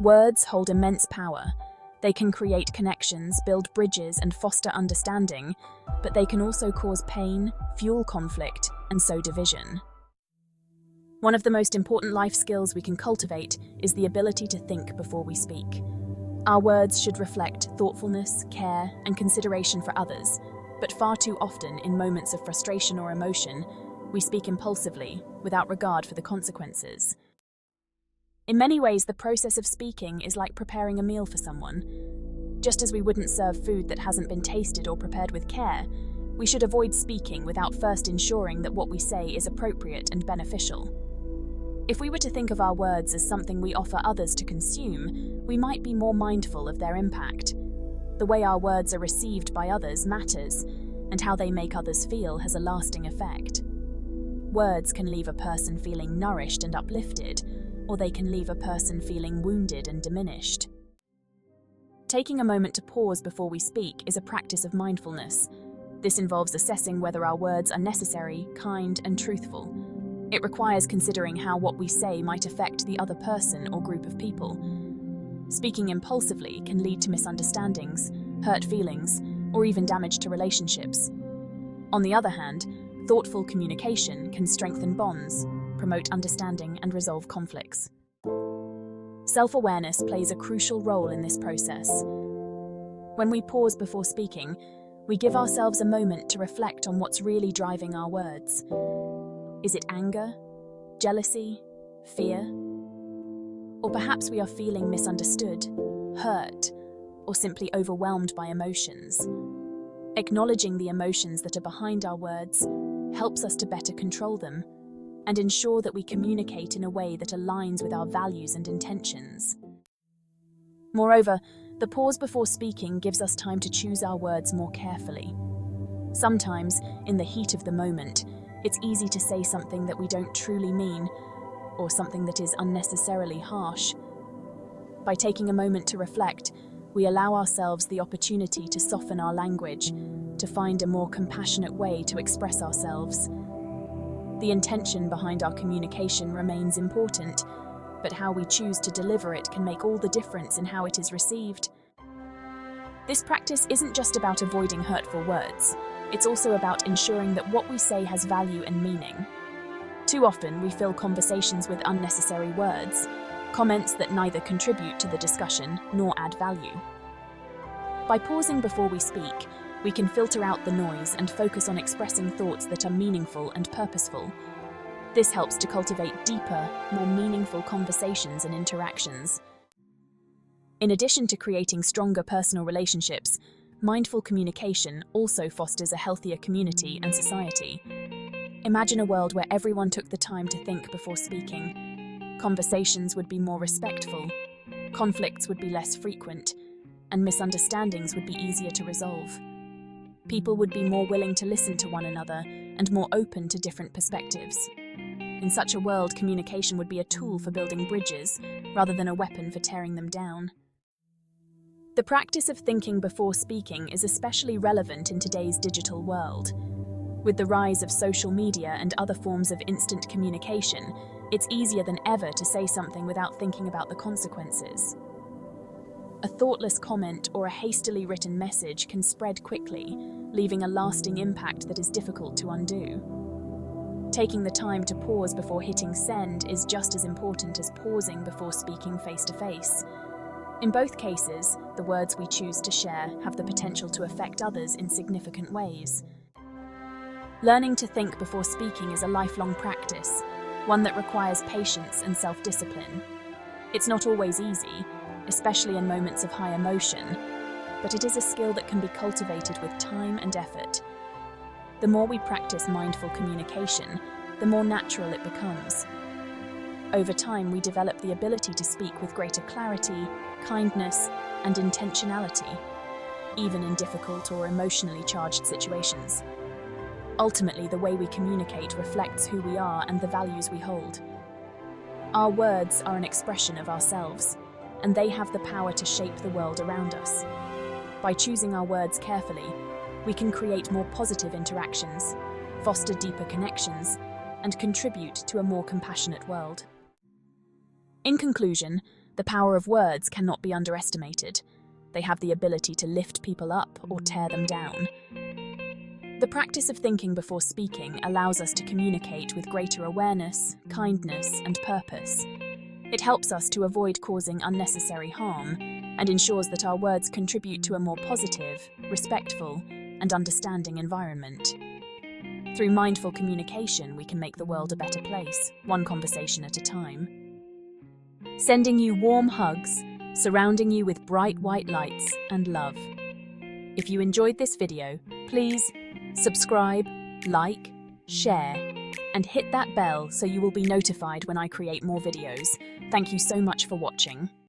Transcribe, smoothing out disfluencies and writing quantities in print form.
Words hold immense power. They can create connections, build bridges, and foster understanding, but they can also cause pain, fuel conflict, and sow division. One of the most important life skills we can cultivate is the ability to think before we speak. Our words should reflect thoughtfulness, care, and consideration for others, but far too often, in moments of frustration or emotion, we speak impulsively, without regard for the consequences. In many ways, the process of speaking is like preparing a meal for someone. Just as we wouldn't serve food that hasn't been tasted or prepared with care, we should avoid speaking without first ensuring that what we say is appropriate and beneficial. If we were to think of our words as something we offer others to consume, we might be more mindful of their impact. The way our words are received by others matters, and how they make others feel has a lasting effect. Words can leave a person feeling nourished and uplifted, or they can leave a person feeling wounded and diminished. Taking a moment to pause before we speak is a practice of mindfulness. This involves assessing whether our words are necessary, kind, and truthful. It requires considering how what we say might affect the other person or group of people. Speaking impulsively can lead to misunderstandings, hurt feelings, or even damage to relationships. On the other hand, thoughtful communication can strengthen bonds, promote understanding, and resolve conflicts. Self-awareness plays a crucial role in this process. When we pause before speaking, we give ourselves a moment to reflect on what's really driving our words. Is it anger, jealousy, fear? Or perhaps we are feeling misunderstood, hurt, or simply overwhelmed by emotions. Acknowledging the emotions that are behind our words helps us to better control them and ensure that we communicate in a way that aligns with our values and intentions. Moreover, the pause before speaking gives us time to choose our words more carefully. Sometimes, in the heat of the moment, it's easy to say something that we don't truly mean, or something that is unnecessarily harsh. By taking a moment to reflect, we allow ourselves the opportunity to soften our language, to find a more compassionate way to express ourselves. The intention behind our communication remains important, but how we choose to deliver it can make all the difference in how it is received. This practice isn't just about avoiding hurtful words. It's also about ensuring that what we say has value and meaning. Too often, we fill conversations with unnecessary words, comments that neither contribute to the discussion nor add value. By pausing before we speak, we can filter out the noise and focus on expressing thoughts that are meaningful and purposeful. This helps to cultivate deeper, more meaningful conversations and interactions. In addition to creating stronger personal relationships, mindful communication also fosters a healthier community and society. Imagine a world where everyone took the time to think before speaking. Conversations would be more respectful, conflicts would be less frequent, and misunderstandings would be easier to resolve. People would be more willing to listen to one another and more open to different perspectives. In such a world, communication would be a tool for building bridges rather than a weapon for tearing them down. The practice of thinking before speaking is especially relevant in today's digital world. With the rise of social media and other forms of instant communication, it's easier than ever to say something without thinking about the consequences. A thoughtless comment or a hastily written message can spread quickly, leaving a lasting impact that is difficult to undo. Taking the time to pause before hitting send is just as important as pausing before speaking face-to-face. In both cases, the words we choose to share have the potential to affect others in significant ways. Learning to think before speaking is a lifelong practice, one that requires patience and self-discipline. It's not always easy, especially in moments of high emotion, but it is a skill that can be cultivated with time and effort. The more we practice mindful communication, the more natural it becomes. Over time, we develop the ability to speak with greater clarity, kindness, and intentionality, even in difficult or emotionally charged situations. Ultimately, the way we communicate reflects who we are and the values we hold. Our words are an expression of ourselves, and they have the power to shape the world around us. By choosing our words carefully, we can create more positive interactions, foster deeper connections, and contribute to a more compassionate world. In conclusion, The power of words cannot be underestimated. They have the ability to lift people up or tear them down. The practice of thinking before speaking allows us to communicate with greater awareness, kindness, and purpose. It helps us to avoid causing unnecessary harm and ensures that our words contribute to a more positive, respectful, and understanding environment. Through mindful communication, we can make the world a better place, one conversation at a time. Sending you warm hugs, surrounding you with bright white lights and love. If you enjoyed this video, please subscribe, like, share, and hit that bell so you will be notified when I create more videos. Thank you so much for watching.